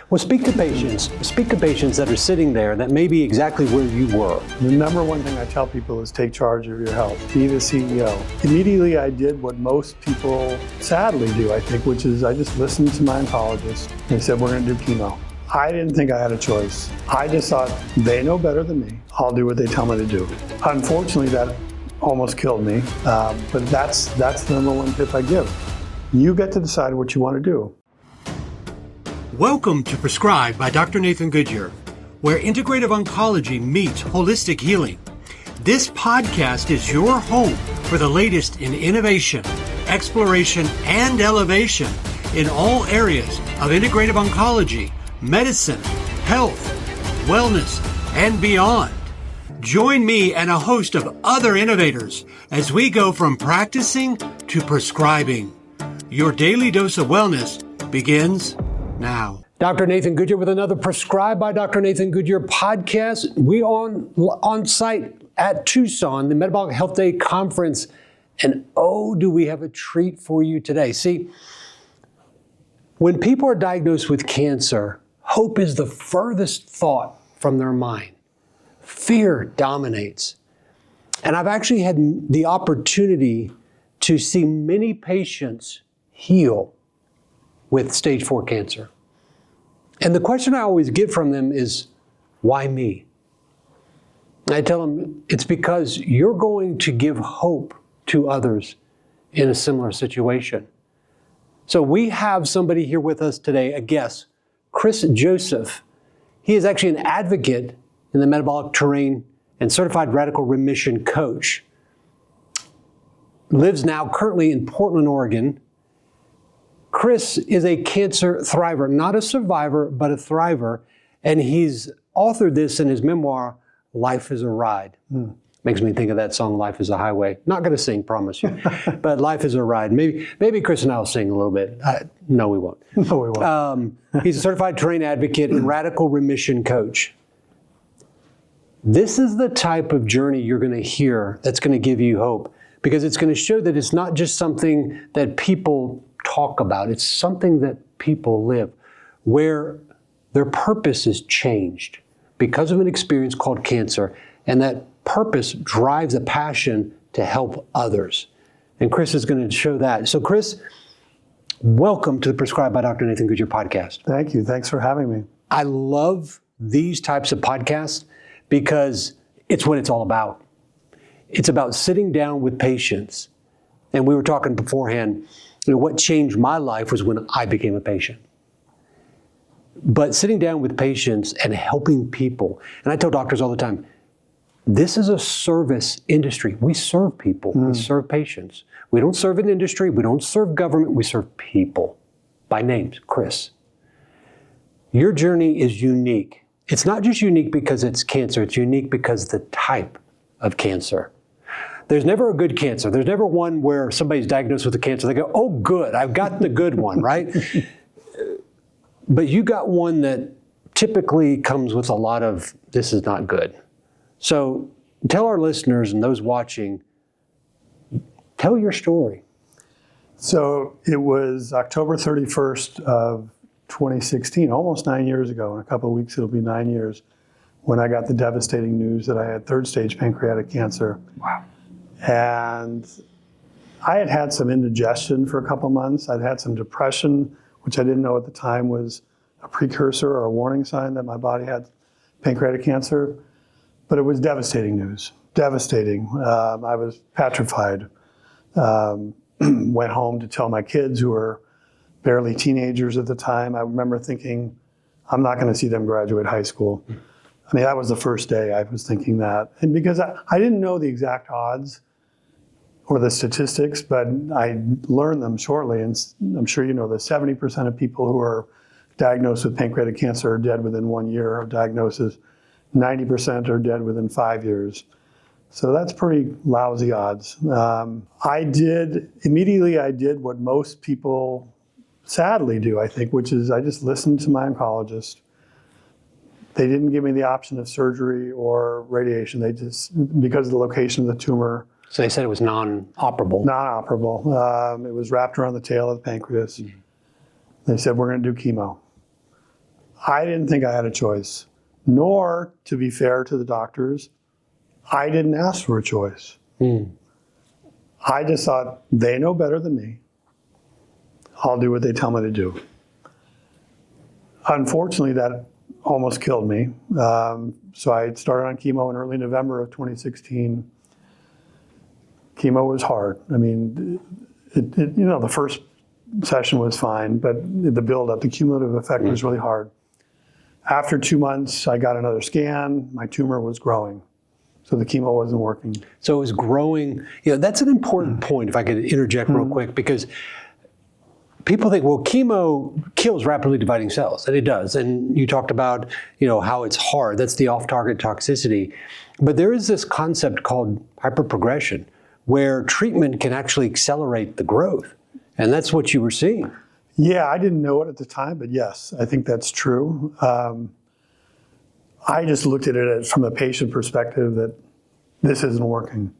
Well, speak to patients that are sitting there that may be exactly where you were. The number one thing I tell people is take charge of your health. Be the CEO. Immediately I did what most people sadly do, I think, which is I just listened to my oncologist. They said, we're going to do chemo. I didn't think I had a choice. I just thought, they know better than me. I'll do what they tell me to do. Unfortunately, that almost killed me, but that's the number one tip I give. You get to decide what you want to do. Welcome to Prescribed by Dr. Nathan Goodyear, where integrative oncology meets holistic healing. This podcast is your home for the latest in innovation, exploration, and elevation in all areas of integrative oncology, medicine, health, wellness, and beyond. Join me and a host of other innovators as we go from practicing to prescribing. Your daily dose of wellness begins now. Dr. Nathan Goodyear with another Prescribed by Dr. Nathan Goodyear podcast. We on site at Tucson, the Metabolic Health Day Conference. And oh, do we have a treat for you today. See, when people are diagnosed with cancer, hope is the furthest thought from their mind. Fear dominates. And I've actually had the opportunity to see many patients heal with stage 4 cancer. And the question I always get from them is, why me? And I tell them, it's because you're going to give hope to others in a similar situation. So we have somebody here with us today, a guest, Chris Joseph. He is actually an advocate in the metabolic terrain and Certified Radical Remission Coach. Lives now currently in Portland, Oregon. Chris is a cancer thriver, not a survivor, but a thriver. And he's authored this in his memoir, Life is a Ride. Makes me think of that song, Life is a Highway. Not going to sing, promise you. But Life is a Ride. Maybe Chris and I will sing a little bit. No, we won't. No, we won't. He's a certified terrain advocate and radical remission coach. This is the type of journey you're going to hear that's going to give you hope, because it's going to show that it's not just something that people talk about. It's something that people live, where their purpose is changed because of an experience called cancer, and that purpose drives a passion to help others. And Chris is going to show that. So Chris, welcome to the Prescribed by Dr. Nathan Goodyear podcast. Thank you. Thanks for having me. I love these types of podcasts because it's what it's all about. It's about sitting down with patients. And we were talking beforehand, what changed my life was when I became a patient. But sitting down with patients and helping people, and I tell doctors all the time, this is a service industry. We serve people. We serve patients. We don't serve an industry. We don't serve government. We serve people by names. Chris, your journey is unique. It's not just unique because it's cancer. It's unique because the type of cancer. There's never a good cancer. There's never one where somebody's diagnosed with a cancer. They go, oh, good, I've got the good one, right? But you got one that typically comes with a lot of, this is not good. So tell our listeners and those watching, tell your story. So it was October 31st of 2016, almost 9 years ago. In a couple of weeks, it'll be 9 years, when I got the devastating news that I had 3rd stage pancreatic cancer. Wow. And I had had some indigestion for a couple of months. I'd had some depression, which I didn't know at the time was a precursor or a warning sign that my body had pancreatic cancer. But it was devastating news, devastating. I was petrified. Went home to tell my kids, who were barely teenagers at the time. I remember thinking, I'm not going to see them graduate high school. I mean, that was the first day I was thinking that. And because I didn't know the exact odds or the statistics, but I learned them shortly. And I'm sure you know that 70% of people who are diagnosed with pancreatic cancer are dead within 1 year of diagnosis. 90% are dead within 5 years. So that's pretty lousy odds. I did what most people sadly do, I think, which is I just listened to my oncologist. They didn't give me the option of surgery or radiation. They just, because of the location of the tumor. So they said it was non-operable. Non-operable. It was wrapped around the tail of the pancreas. They said, we're going to do chemo. I didn't think I had a choice, nor, to be fair to the doctors, I didn't ask for a choice. I just thought, they know better than me. I'll do what they tell me to do. Unfortunately, that almost killed me. So I started on chemo in early November of 2016. Chemo was hard. I mean, the first session was fine, but the build-up, the cumulative effect was really hard. After 2 months, I got another scan. My tumor was growing. So the chemo wasn't working. So it was growing. That's an important point, if I could interject real quick, because people think, well, chemo kills rapidly dividing cells, and it does. And you talked about, how it's hard. That's the off-target toxicity. But there is this concept called hyperprogression, where treatment can actually accelerate the growth. And that's what you were seeing. Yeah, I didn't know it at the time, but yes, I think that's true. I just looked at it from the patient perspective that this isn't working.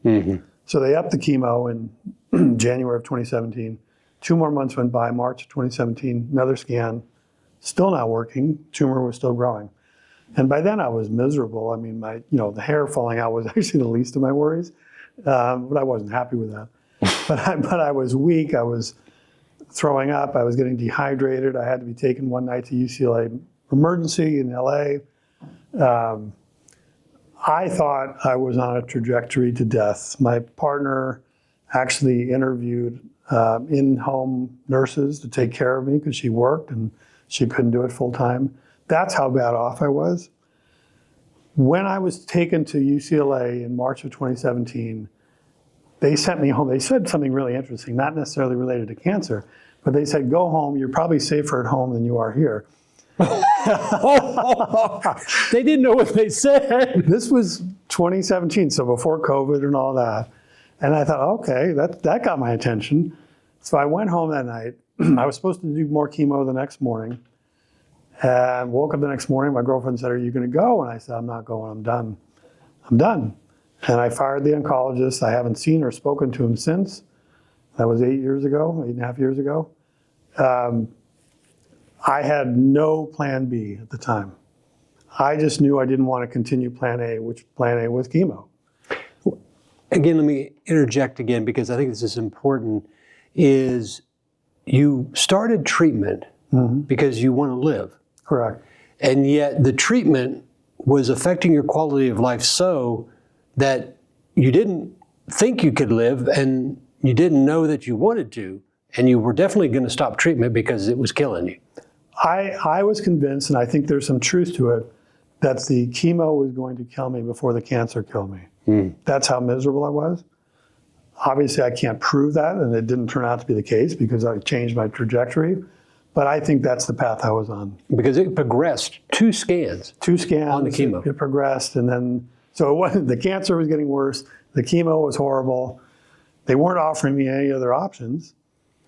So they upped the chemo in January of 2017. 2 more months went by, March of 2017, another scan, still not working, tumor was still growing. And by then I was miserable. I mean, the hair falling out was actually the least of my worries, but I wasn't happy with that. But I was weak, I was throwing up, I was getting dehydrated, I had to be taken one night to UCLA emergency in LA. I thought I was on a trajectory to death. My partner actually interviewed in-home nurses to take care of me because she worked and she couldn't do it full time. That's how bad off I was. When I was taken to UCLA in March of 2017, they sent me home. They said something really interesting, not necessarily related to cancer, but they said, go home, you're probably safer at home than you are here. They didn't know what they said. This was 2017, so before COVID and all that. And I thought, okay, that got my attention. So I went home that night. I was supposed to do more chemo the next morning. And woke up the next morning, my girlfriend said, are you gonna go? And I said, I'm not going, I'm done. I'm done. And I fired the oncologist. I haven't seen or spoken to him since. That was 8.5 years ago. I had no plan B at the time. I just knew I didn't want to continue plan A, which plan A was chemo. Again, let me interject again, because I think this is important, is you started treatment because you want to live. Correct. And yet the treatment was affecting your quality of life so that you didn't think you could live and you didn't know that you wanted to, and you were definitely going to stop treatment because it was killing you. I was convinced, and I think there's some truth to it, that the chemo was going to kill me before the cancer killed me. That's how miserable I was. Obviously, I can't prove that, and it didn't turn out to be the case because I changed my trajectory. But I think that's the path I was on. Because it progressed 2 scans. 2 scans on the chemo. It progressed, and then so it wasn't, the cancer was getting worse. The chemo was horrible. They weren't offering me any other options.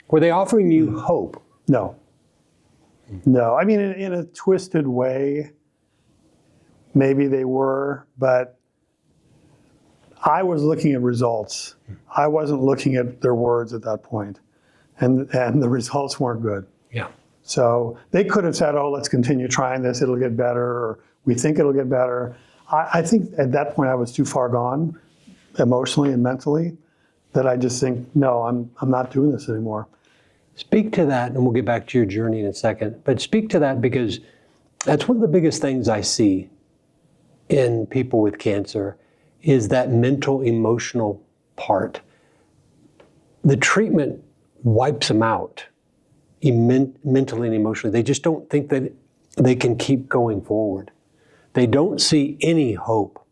Were they offering you hope? No. No, I mean, in a twisted way, maybe they were, but I was looking at results. I wasn't looking at their words at that point, and the results weren't good. Yeah. So they could have said, oh, let's continue trying this, it'll get better, or we think it'll get better. I think at that point I was too far gone, emotionally and mentally, that I just think, no, I'm not doing this anymore. Speak to that, and we'll get back to your journey in a second. But speak to that, because that's one of the biggest things I see in people with cancer is that mental, emotional part. The treatment wipes them out mentally and emotionally. They just don't think that they can keep going forward. They don't see any hope.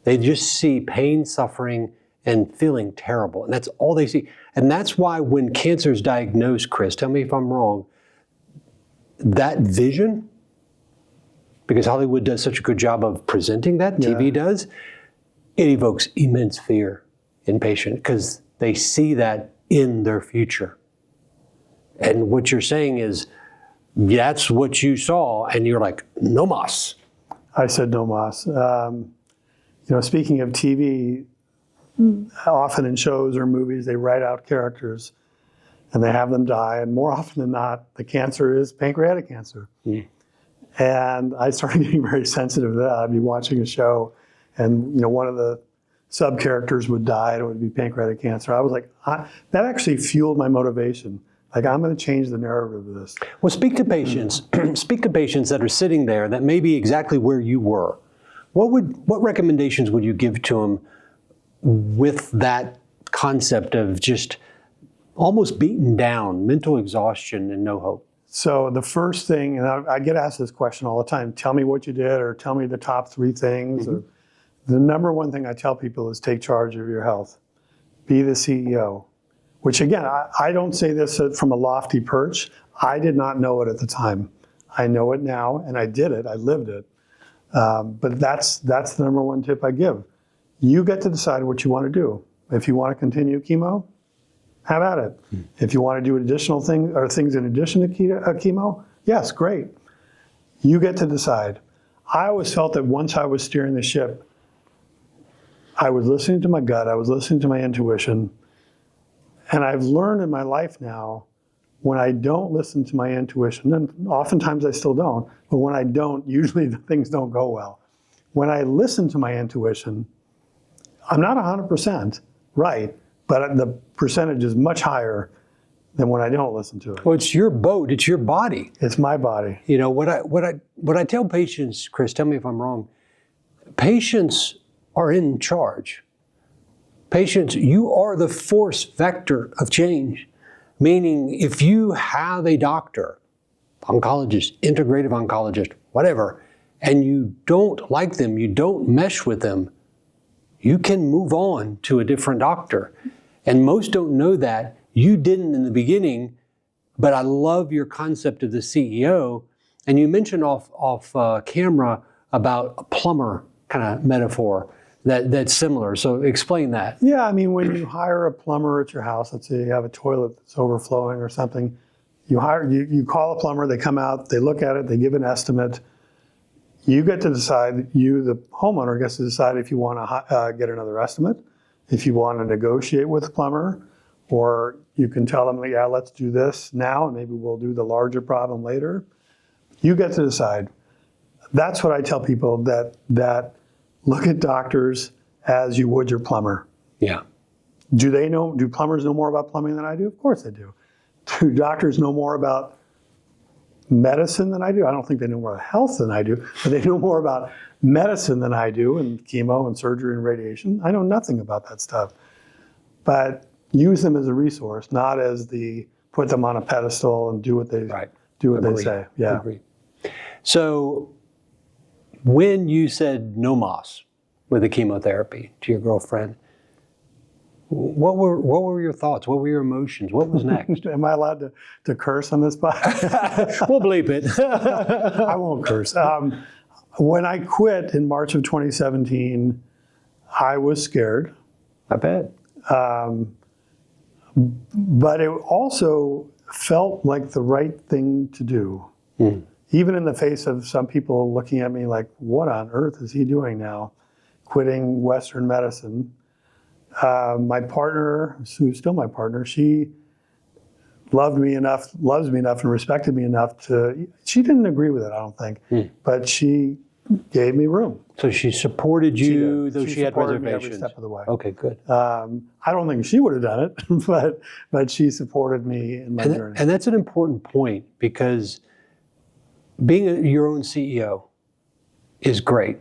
They just see pain, suffering, and feeling terrible. And that's all they see. And that's why when cancer is diagnosed, Chris, tell me if I'm wrong, that vision, because Hollywood does such a good job of presenting that, TV does, it evokes immense fear in patients because they see that in their future. And what you're saying is, that's what you saw, and you're like, no mas. I said no mas. Speaking of TV, often in shows or movies, they write out characters and they have them die. And more often than not, the cancer is pancreatic cancer. And I started getting very sensitive to that. I'd be watching a show, and one of the sub characters would die, and it would be pancreatic cancer. I was like, that actually fueled my motivation. Like, I'm going to change the narrative of this. Well, speak to patients. Speak to patients that are sitting there that may be exactly where you were. What recommendations would you give to them with that concept of just almost beaten down, mental exhaustion, and no hope? So the first thing, and I get asked this question all the time, tell me what you did, or tell me the top 3 things. Or, the number one thing I tell people is take charge of your health. Be the CEO. Which again, I don't say this from a lofty perch. I did not know it at the time. I know it now, and I did it. I lived it. But that's the number one tip I give. You get to decide what you want to do. If you want to continue chemo, have at it. If you want to do additional things or things in addition to chemo, yes, great. You get to decide. I always felt that once I was steering the ship, I was listening to my gut, I was listening to my intuition, and I've learned in my life now, when I don't listen to my intuition, and oftentimes I still don't, but when I don't, usually the things don't go well. When I listen to my intuition, I'm not 100% right, but the percentage is much higher than when I don't listen to it. Well, it's your boat. It's your body. It's my body. What I tell patients, Chris, tell me if I'm wrong. Patients are in charge. Patients, you are the force vector of change. Meaning, if you have a doctor, oncologist, integrative oncologist, whatever, and you don't like them, you don't mesh with them, you can move on to a different doctor. And most don't know that. You didn't in the beginning, but I love your concept of the CEO. And you mentioned off camera about a plumber kind of metaphor that's similar. So explain that. Yeah, I mean, when you hire a plumber at your house, let's say you have a toilet that's overflowing or something, you call a plumber, they come out, they look at it, they give an estimate. You get to decide, the homeowner gets to decide if you want to get another estimate, if you want to negotiate with the plumber, or you can tell them, yeah, let's do this now, and maybe we'll do the larger problem later. You get to decide. That's what I tell people, that look at doctors as you would your plumber. Yeah. Do plumbers know more about plumbing than I do? Of course they do. Do doctors know more about medicine than I do? I don't think they know more about health than I do, but they know more about medicine than I do, and chemo and surgery and radiation. I know nothing about that stuff. But use them as a resource, not as put them on a pedestal and do what they they say. Yeah. Agreed. So when you said no mas with the chemotherapy to your girlfriend, what were your thoughts? What were your emotions? What was next? Am I allowed to curse on this podcast? We'll bleep it. I won't curse. When I quit in March of 2017, I was scared. I bet. But it also felt like the right thing to do. Even in the face of some people looking at me like, what on earth is he doing now? Quitting Western medicine. My partner, who's still my partner, she loves me enough and respected me enough she didn't agree with it, I don't think, but she gave me room. So she supported you, though she had supported me reservations? every step of the way. Okay, good. I don't think she would have done it, but she supported me in my journey. And that's an important point, because being your own CEO is great,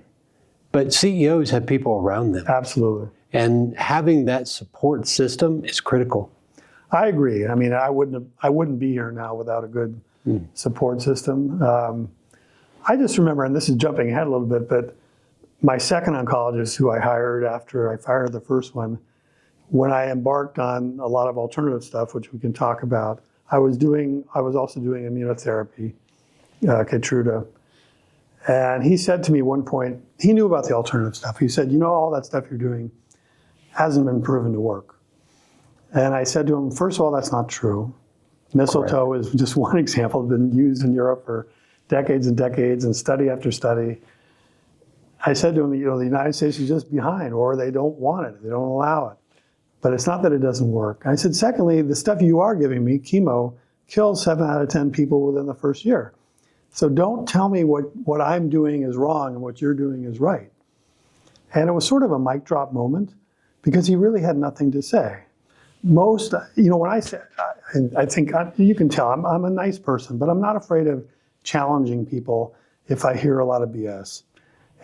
but CEOs have people around them. Absolutely. And having that support system is critical. I agree. I mean, I wouldn't be here now without a good support system. I just remember, and this is jumping ahead a little bit, but my second oncologist, who I hired after I fired the first one, when I embarked on a lot of alternative stuff, which we can talk about, I was also doing immunotherapy, Keytruda. And he said to me one point, he knew about the alternative stuff. He said, all that stuff you're doing hasn't been proven to work. And I said to him, first of all, that's not true. Mistletoe is just one example. It's been used in Europe for decades and decades, and study after study. I said to him, the United States is just behind, or they don't want it, they don't allow it. But it's not that it doesn't work. I said, secondly, the stuff you are giving me, chemo, kills 7 out of 10 people within the first year. So don't tell me what I'm doing is wrong and what you're doing is right. And it was sort of a mic drop moment because he really had nothing to say. Most, when I say, I think you can tell I'm a nice person, but I'm not afraid of challenging people if I hear a lot of BS.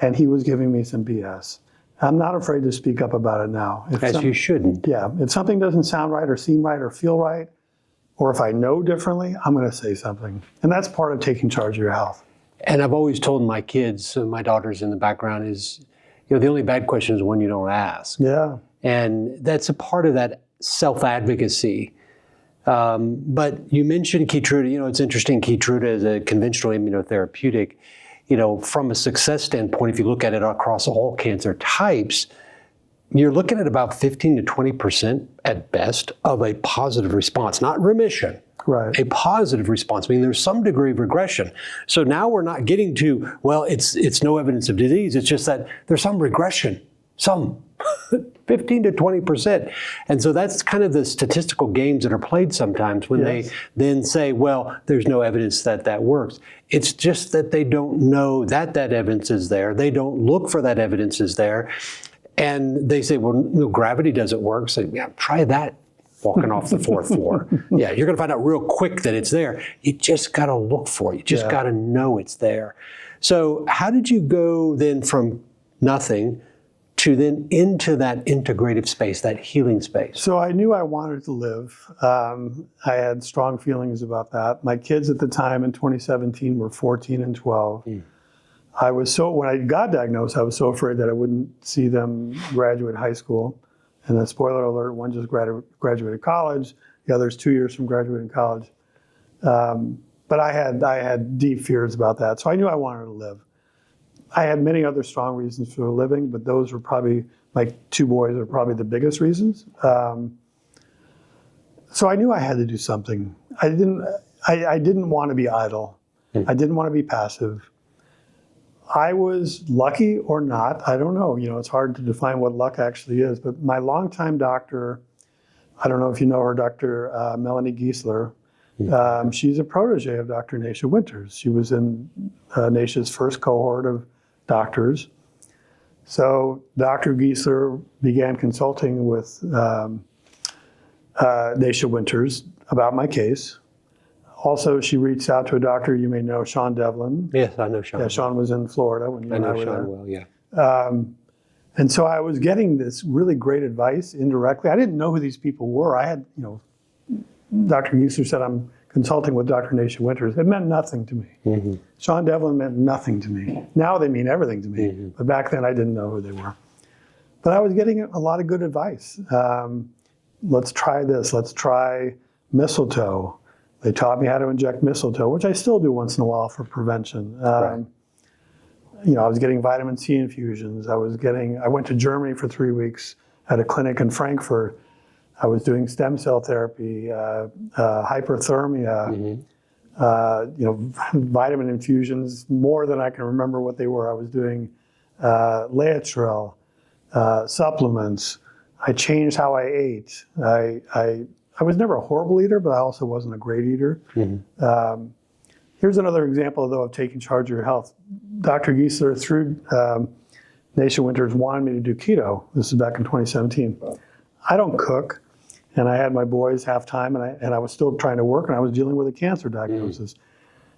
And he was giving me some BS. I'm not afraid to speak up about it now. As you shouldn't. Yeah, if something doesn't sound right or seem right or feel right, or if I know differently, I'm going to say something. And that's part of taking charge of your health. And I've always told my kids, my daughter's in the background, is, the only bad question is one you don't ask. Yeah. And that's a part of that self-advocacy. But you mentioned Keytruda. It's interesting. Keytruda is a conventional immunotherapeutic. From a success standpoint, if you look at it across all cancer types, you're looking at about 15 to 20% at best of a positive response, not remission. Right. A positive response, meaning there's some degree of regression. So now we're not getting to, well, it's no evidence of disease. It's just that there's some regression, some 15 to 20%. And so that's kind of the statistical games that are played sometimes when they then say, well, there's no evidence that works. It's just that they don't know that evidence is there. They don't look for that evidence is there. And they say, well, no, gravity doesn't work. So yeah, try that. Walking off the fourth floor. Yeah, you're going to find out real quick that it's there. You just got to look for it. You just got to know it's there. So how did you go then from nothing to then into that integrative space, that healing space? So I knew I wanted to live. I had strong feelings about that. My kids at the time in 2017 were 14 and 12. When I got diagnosed, I was so afraid that I wouldn't see them graduate high school. And then, spoiler alert, one just graduated college. The other's 2 years from graduating college. But I had deep fears about that. So I knew I wanted to live. I had many other strong reasons for living, but those were probably, my two boys are probably the biggest reasons. So I knew I had to do something. I didn't want to be idle. I didn't want to be passive. I was lucky or not, I don't know. It's hard to define what luck actually is, but my longtime doctor, I don't know if you know her, Dr. Melanie Giesler, she's a protege of Dr. Naisha Winters. She was in Naisha's first cohort of doctors. So Dr. Giesler began consulting with Naisha Winters about my case. Also, she reached out to a doctor you may know, Sean Devlin. Yes, I know Sean. Yeah, Sean was in Florida when you and I were there. I know Sean well, yeah. And so I was getting this really great advice indirectly. I didn't know who these people were. I had, Dr. Giesler said, I'm consulting with Dr. Naisha Winters. It meant nothing to me. Sean Devlin meant nothing to me. Now they mean everything to me. But back then I didn't know who they were. But I was getting a lot of good advice. Let's try this. Let's try mistletoe. They taught me how to inject mistletoe, which I still do once in a while for prevention. I was getting vitamin C infusions. I went to Germany for 3 weeks at a clinic in Frankfurt. I was doing stem cell therapy, hyperthermia, vitamin infusions, more than I can remember what they were. I was doing Laetrile, supplements. I changed how I ate. I was never a horrible eater, but I also wasn't a great eater. Here's another example, though, of taking charge of your health. Dr. Giesler, through Naisha Winters, wanted me to do keto. This is back in 2017. I don't cook, and I had my boys half-time, and I was still trying to work, and I was dealing with a cancer diagnosis.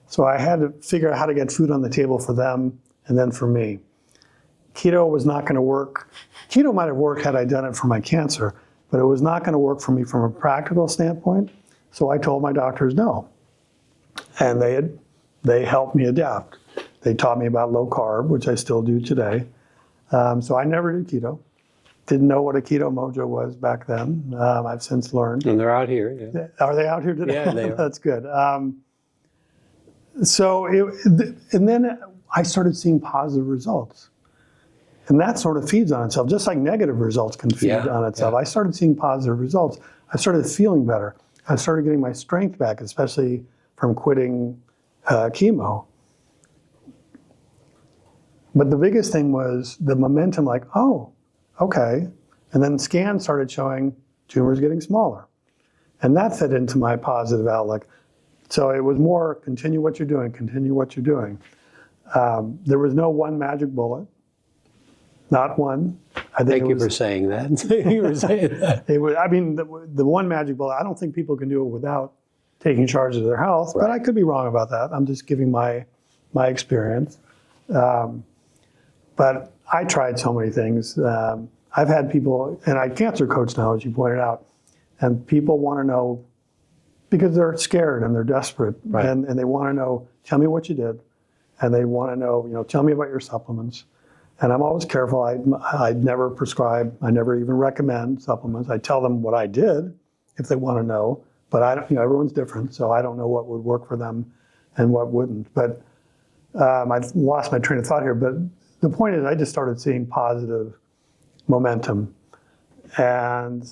So I had to figure out how to get food on the table for them and then for me. Keto was not going to work. Keto might have worked had I done it for my cancer, but it was not going to work for me from a practical standpoint. So I told my doctors no. And they helped me adapt. They taught me about low carb, which I still do today. So I never did keto. Didn't know what a keto mojo was back then. I've since learned. And they're out here. Yeah. Are they out here today? Yeah, they are. That's good. And then I started seeing positive results. And that sort of feeds on itself, just like negative results can feed on itself. I started seeing positive results. I started feeling better. I started getting my strength back, especially from quitting chemo. But the biggest thing was the momentum, like, oh, okay. And then scans started showing tumors getting smaller. And that fed into my positive outlook. So it was more continue what you're doing, continue what you're doing. There was no one magic bullet, not one. Thank you for saying that. Thank you for saying that. It was, I mean, the one magic bullet, I don't think people can do it without taking charge of their health, but I could be wrong about that. I'm just giving my experience. But I tried so many things. I've had people, and I cancer coach now, as you pointed out, and people want to know, because they're scared and they're desperate, and they want to know, tell me what you did. And they want to know, tell me about your supplements. And I'm always careful. I never prescribe. I never even recommend supplements. I tell them what I did if they want to know. But I don't, everyone's different, so I don't know what would work for them and what wouldn't. But I've lost my train of thought here. But the point is, I just started seeing positive momentum, and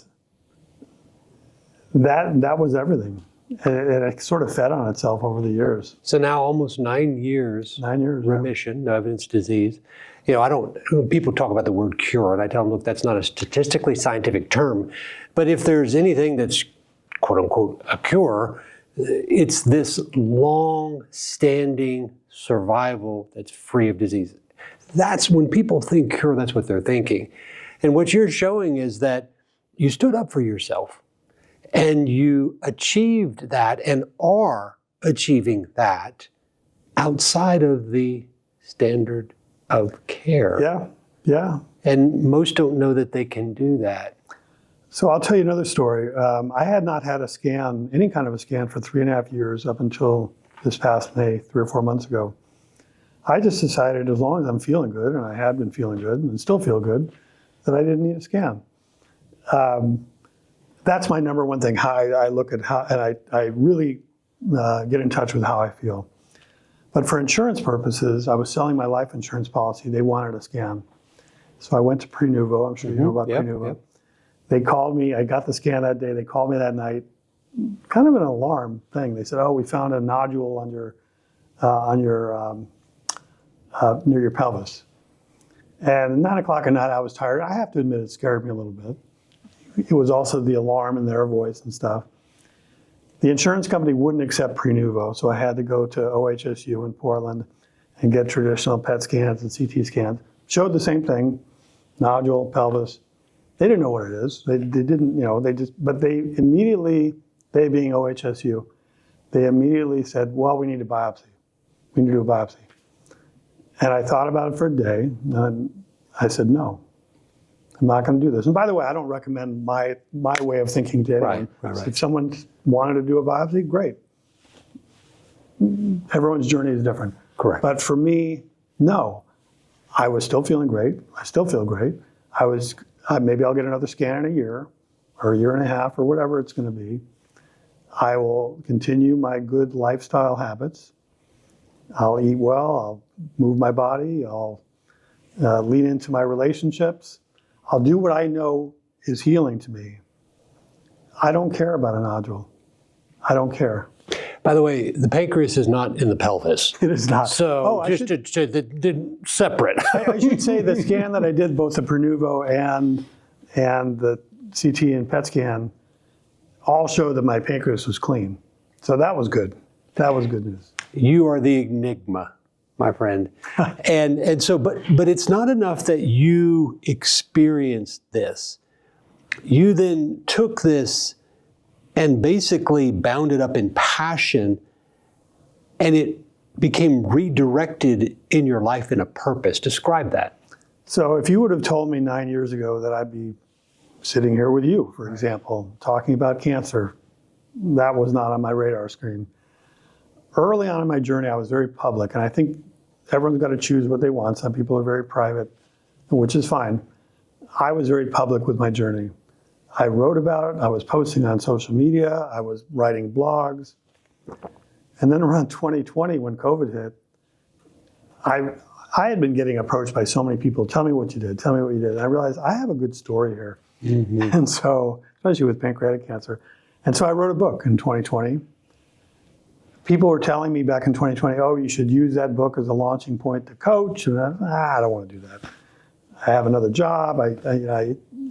that was everything. And it sort of fed on itself over the years. So now almost 9 years. 9 years. Remission, no evidence disease. When people talk about the word cure, and I tell them, look, that's not a statistically scientific term. But if there's anything that's quote unquote a cure, it's this long-standing survival that's free of disease. That's when people think cure, that's what they're thinking. And what you're showing is that you stood up for yourself. And you achieved that and are achieving that outside of the standard of care. Yeah. And most don't know that they can do that. So I'll tell you another story. I had not had a scan, any kind of a scan, for 3.5 years up until this past May, 3 or 4 months ago. I just decided, as long as I'm feeling good, and I had been feeling good and still feel good, that I didn't need a scan. That's my number one thing, how I look at how, and I really get in touch with how I feel. But for insurance purposes, I was selling my life insurance policy. They wanted a scan. So I went to Prenuvo. I'm sure you know about Prenuvo. Yep. They called me. I got the scan that day. They called me that night. Kind of an alarm thing. They said, "Oh, we found a nodule on your near your pelvis." And at 9 o'clock at night, I was tired. I have to admit, it scared me a little bit. It was also the alarm in their voice and stuff. The insurance company wouldn't accept Prenuvo, so I had to go to OHSU in Portland and get traditional PET scans and CT scans. Showed the same thing, nodule, pelvis. They didn't know what it is. They didn't, but they immediately, they being OHSU, they immediately said, well, we need a biopsy. We need to do a biopsy. And I thought about it for a day, and I said, no. I'm not going to do this. And by the way, I don't recommend my way of thinking to anyone. Right. If someone wanted to do a biopsy, great. Everyone's journey is different. Correct. But for me, no. I was still feeling great. I still feel great. Maybe I'll get another scan in a year or a year and a half or whatever it's going to be. I will continue my good lifestyle habits. I'll eat well. I'll move my body. I'll lean into my relationships. I'll do what I know is healing to me. I don't care about a nodule. I don't care. By the way, the pancreas is not in the pelvis. It is not. So separate. I should say the scan that I did, both the Prenuvo and the CT and PET scan, all showed that my pancreas was clean. So that was good. That was good news. You are the enigma, my friend. and so, but it's not enough that you experienced this. You then took this and basically bound it up in passion, and it became redirected in your life in a purpose. Describe that. So if you would have told me 9 years ago that I'd be sitting here with you, for example, talking about cancer, that was not on my radar screen. Early on in my journey, I was very public, and I think everyone's got to choose what they want. Some people are very private, which is fine. I was very public with my journey. I wrote about it. I was posting on social media. I was writing blogs. And then around 2020, when COVID hit, I had been getting approached by so many people, tell me what you did, tell me what you did. And I realized I have a good story here. Mm-hmm. And so, especially with pancreatic cancer. And so I wrote a book in 2020. People were telling me back in 2020, oh, you should use that book as a launching point to coach. And I don't want to do that. I have another job.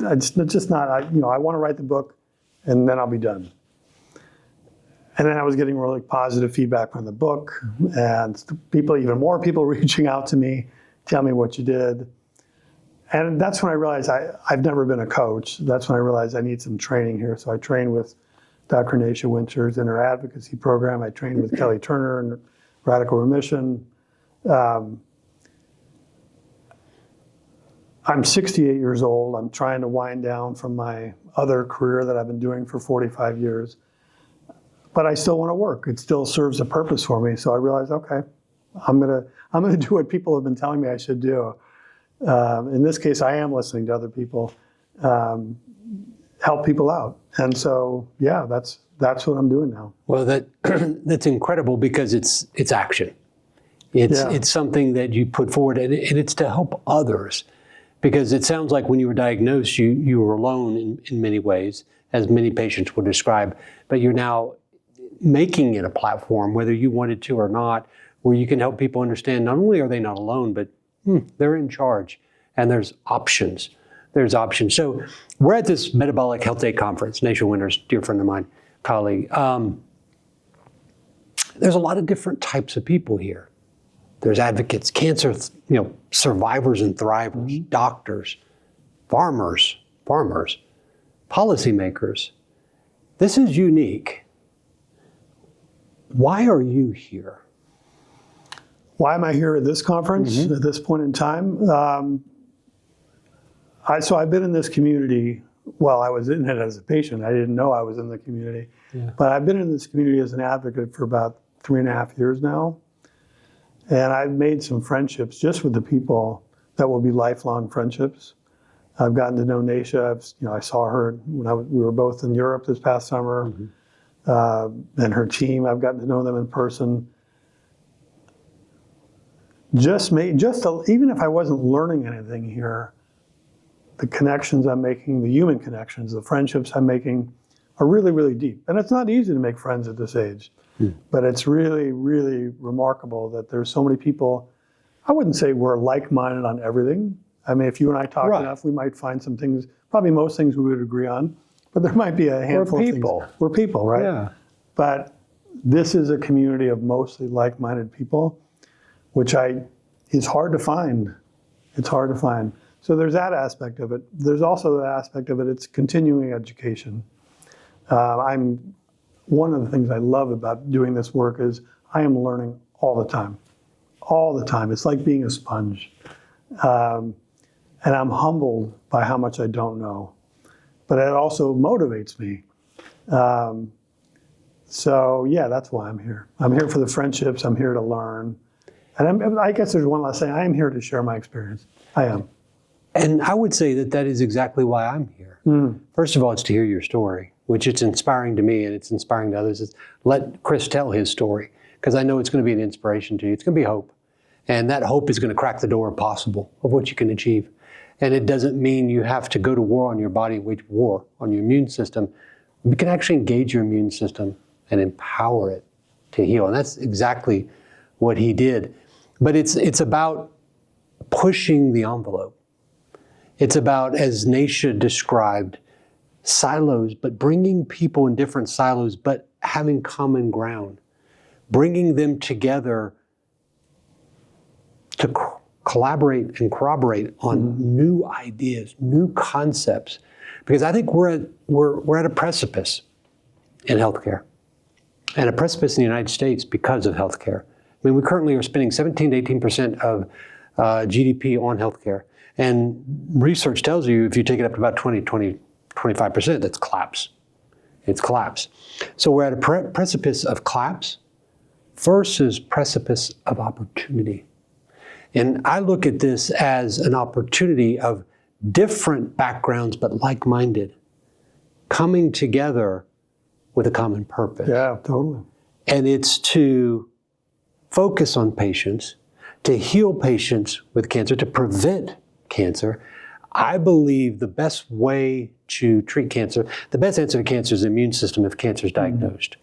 It's just not, I want to write the book and then I'll be done. And then I was getting really positive feedback from the book, and even more people reaching out to me, tell me what you did. And that's when I realized I've never been a coach. That's when I realized I need some training here. So I trained with Dr. Nasha Winters in her advocacy program. I trained with Kelly Turner in Radical Remission. I'm 68 years old. I'm trying to wind down from my other career that I've been doing for 45 years. But I still want to work. It still serves a purpose for me. So I realized, okay, I'm gonna do what people have been telling me I should do. In this case, I am listening to other people, help people out. And so, yeah, that's what I'm doing now. Well, that's incredible because it's action. It's something that you put forward, and it's to help others. Because it sounds like when you were diagnosed, you were alone in many ways, as many patients would describe, but you're now making it a platform, whether you wanted to or not, where you can help people understand not only are they not alone, but they're in charge, and there's options. There's options. So we're at this Metabolic Health Day conference, Nasha Winters, dear friend of mine, colleague. There's a lot of different types of people here. There's advocates, cancer, survivors and thrivers, doctors, farmers, policymakers. This is unique. Why are you here? Why am I here at this conference at this point in time? So I've been in this community. Well, I was in it as a patient. I didn't know I was in the community. Yeah. But I've been in this community as an advocate for about 3.5 years now. And I've made some friendships just with the people that will be lifelong friendships. I've gotten to know Nasha. I saw her when we were both in Europe this past summer, and her team. I've gotten to know them in person. Even if I wasn't learning anything here, the connections I'm making, the human connections, the friendships I'm making, are really, really deep. And it's not easy to make friends at this age. But it's really, really remarkable that there's so many people. I wouldn't say we're like-minded on everything. I mean, if you and I talk enough, we might find some things, probably most things we would agree on, but there might be a handful of things. We're people, right? Yeah. But this is a community of mostly like-minded people, which is hard to find. It's hard to find. So there's that aspect of it. There's also the aspect of it, it's continuing education. One of the things I love about doing this work is I am learning all the time. All the time. It's like being a sponge. And I'm humbled by how much I don't know. But it also motivates me. So yeah, that's why I'm here. I'm here for the friendships. I'm here to learn. And I guess there's one last thing. I am here to share my experience. I am. And I would say that is exactly why I'm here. First of all, it's to hear your story, which it's inspiring to me and it's inspiring to others. Let Chris tell his story, because I know it's going to be an inspiration to you. It's going to be hope. And that hope is going to crack the door, if possible, of what you can achieve. And it doesn't mean you have to go to war on your body, wage war on your immune system. You can actually engage your immune system and empower it to heal. And that's exactly what he did. But it's about pushing the envelope. It's about, as Nasha described, silos, but bringing people in different silos, but having common ground. Bringing them together to collaborate and corroborate on new ideas, new concepts. Because I think we're at a precipice in healthcare, and a precipice in the United States because of healthcare. I mean, we currently are spending 17 to 18% of GDP on healthcare. And research tells you if you take it up to about 25%, that's collapse. It's collapse. So we're at a precipice of collapse versus precipice of opportunity. And I look at this as an opportunity of different backgrounds, but like-minded, coming together with a common purpose. Yeah, totally. And it's to focus on patients, to heal patients with cancer, to prevent cancer. I believe the best way to treat cancer, the best answer to cancer is the immune system if cancer is diagnosed.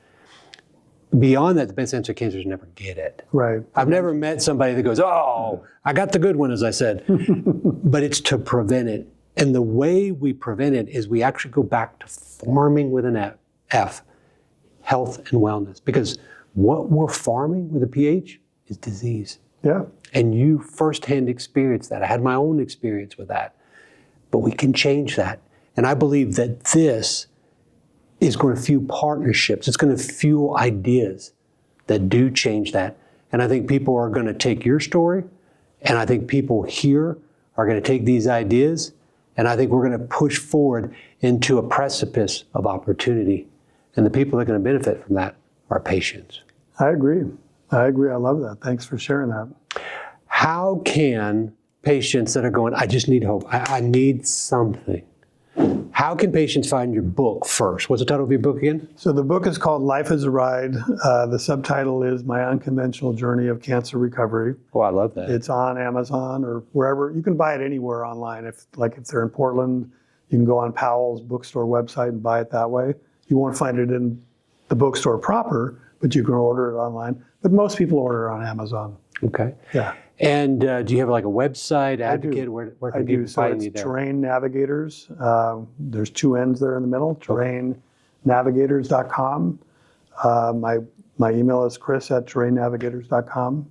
Beyond that, the best answer to cancer is never get it. Right. I've never met somebody that goes, oh, I got the good one, as I said. But it's to prevent it. And the way we prevent it is we actually go back to farming with an F, health and wellness, because what we're farming with a pH is disease. Yeah. And you firsthand experienced that. I had my own experience with that. But we can change that. And I believe that this is going to fuel partnerships. It's going to fuel ideas that do change that. And I think people are going to take your story, and I think people here are going to take these ideas, and I think we're going to push forward into a precipice of opportunity. And the people that are going to benefit from that are patients. I agree. I love that. Thanks for sharing that. How can patients that are going, I just need hope, I need something. How can patients find your book first? What's the title of your book again? So the book is called Life is a Ride. The subtitle is My Unconventional Journey of Cancer Recovery. Oh, I love that. It's on Amazon or wherever. You can buy it anywhere online. If they're in Portland, you can go on Powell's bookstore website and buy it that way. You won't find it in the bookstore proper, but you can order it online. But most people order it on Amazon. Okay. Yeah. And do you have like a website, advocate? I do. Where can people find you there? Terrain Navigators. There's two N's there in the middle. Terrainnavigators.com. My email is chris@terrainnavigators.com.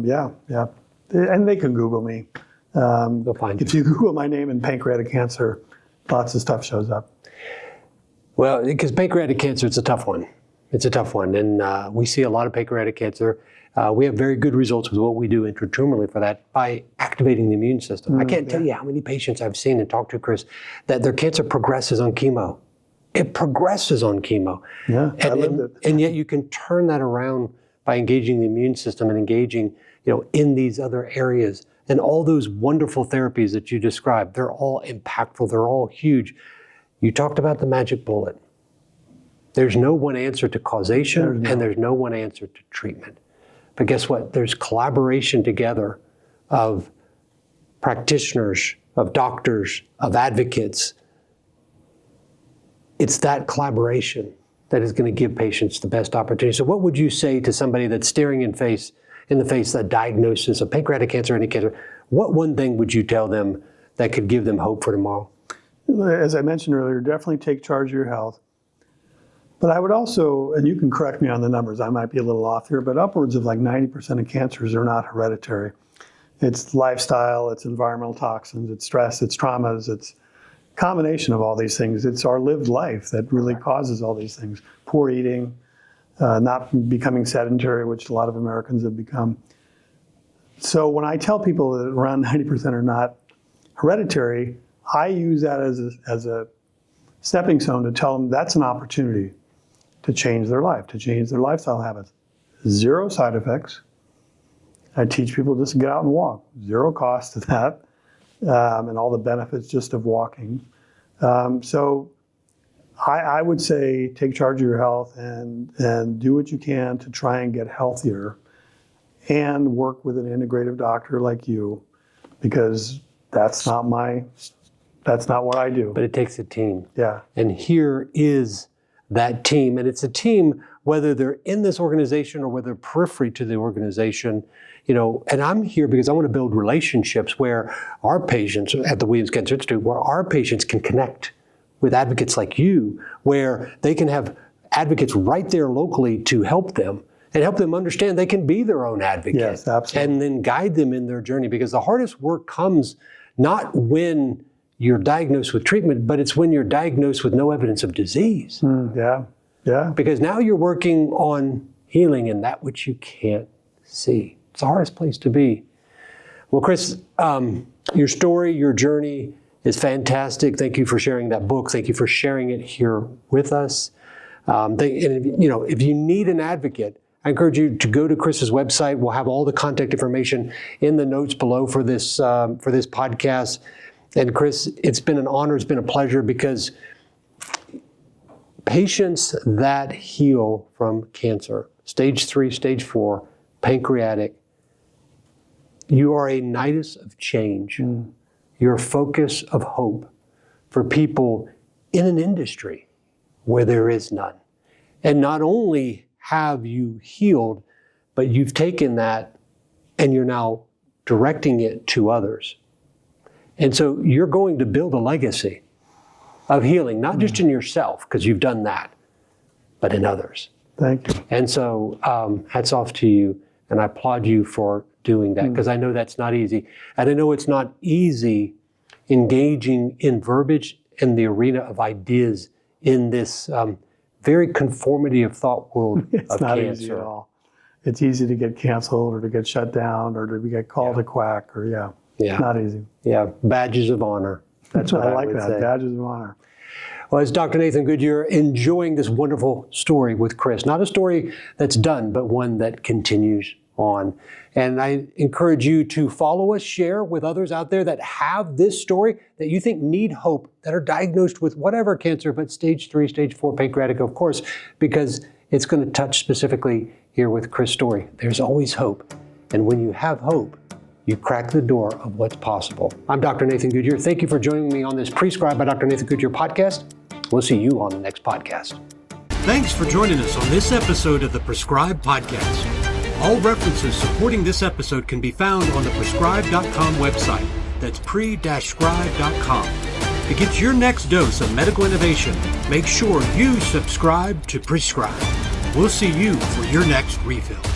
Yeah. And they can Google me. They'll find you. If you Google my name and pancreatic cancer, lots of stuff shows up. Well, because pancreatic cancer, it's a tough one. It's a tough one. And we see a lot of pancreatic cancer. We have very good results with what we do intratumorally for that by activating the immune system. I can't tell you how many patients I've seen and talked to, Chris, that their cancer progresses on chemo. It progresses on chemo. Yeah, I lived it. And yet you can turn that around by engaging the immune system and engaging, in these other areas. And all those wonderful therapies that you described, they're all impactful. They're all huge. You talked about the magic bullet. There's no one answer to causation, and there's no one answer to treatment. But guess what? There's collaboration together of practitioners, of doctors, of advocates. It's that collaboration that is going to give patients the best opportunity. So what would you say to somebody that's staring in the face a diagnosis of pancreatic cancer or any cancer? What one thing would you tell them that could give them hope for tomorrow? As I mentioned earlier, definitely take charge of your health. But I would also, and you can correct me on the numbers, I might be a little off here, but upwards of like 90% of cancers are not hereditary. It's lifestyle, it's environmental toxins, it's stress, it's traumas, it's a combination of all these things. It's our lived life that really causes all these things. Poor eating, not becoming sedentary, which a lot of Americans have become. So when I tell people that around 90% are not hereditary, I use that as a stepping stone to tell them that's an opportunity to change their life, to change their lifestyle habits. 0 side effects. I teach people just to get out and walk. 0 cost to that, and all the benefits just of walking. So I would say take charge of your health and do what you can to try and get healthier and work with an integrative doctor like you, because that's not what I do. But it takes a team. Yeah. And here is that team. And it's a team, whether they're in this organization or whether periphery to the organization, and I'm here because I want to build relationships where our patients at the Williams Cancer Institute, where our patients can connect with advocates like you, where they can have advocates right there locally to help them and help them understand they can be their own advocate. Yes, absolutely. And then guide them in their journey, because the hardest work comes not when you're diagnosed with treatment, but it's when you're diagnosed with no evidence of disease. Yeah. Because now you're working on healing in that which you can't see. It's the hardest place to be. Well, Chris, your story, your journey is fantastic. Thank you for sharing that book. Thank you for sharing it here with us. If you need an advocate, I encourage you to go to Chris's website. We'll have all the contact information in the notes below for this podcast. And Chris, it's been an honor, it's been a pleasure, because patients that heal from cancer, stage 3, stage 4, pancreatic, you are a nidus of change. You're a focus of hope for people in an industry where there is none. And not only have you healed, but you've taken that and you're now directing it to others. And so you're going to build a legacy of healing, not just in yourself, because you've done that, but in others. Thank you. And so hats off to you, and I applaud you for doing that, because I know that's not easy. And I know it's not easy engaging in verbiage in the arena of ideas in this very conformity of thought world It's of not cancer. easy at all. It's easy to get canceled or to get shut down or to get called a quack or Yeah. not easy. Yeah, badges of honor. That's what I like would that, say. badges of honor. Well, it's Dr. Nathan Goodyear enjoying this wonderful story with Chris. Not a story that's done, but one that continues on. And I encourage you to follow us, share with others out there that have this story, that you think need hope, that are diagnosed with whatever cancer, but stage 3, stage 4 pancreatic, of course, because it's going to touch specifically here with Chris' story. There's always hope. And when you have hope, you crack the door of what's possible. I'm Dr. Nathan Goodyear. Thank you for joining me on this Prescribed by Dr. Nathan Goodyear podcast. We'll see you on the next podcast. Thanks for joining us on this episode of the Prescribed Podcast. All references supporting this episode can be found on the prescribed.com website. That's pre-scribe.com. To get your next dose of medical innovation, make sure you subscribe to Prescribe. We'll see you for your next refill.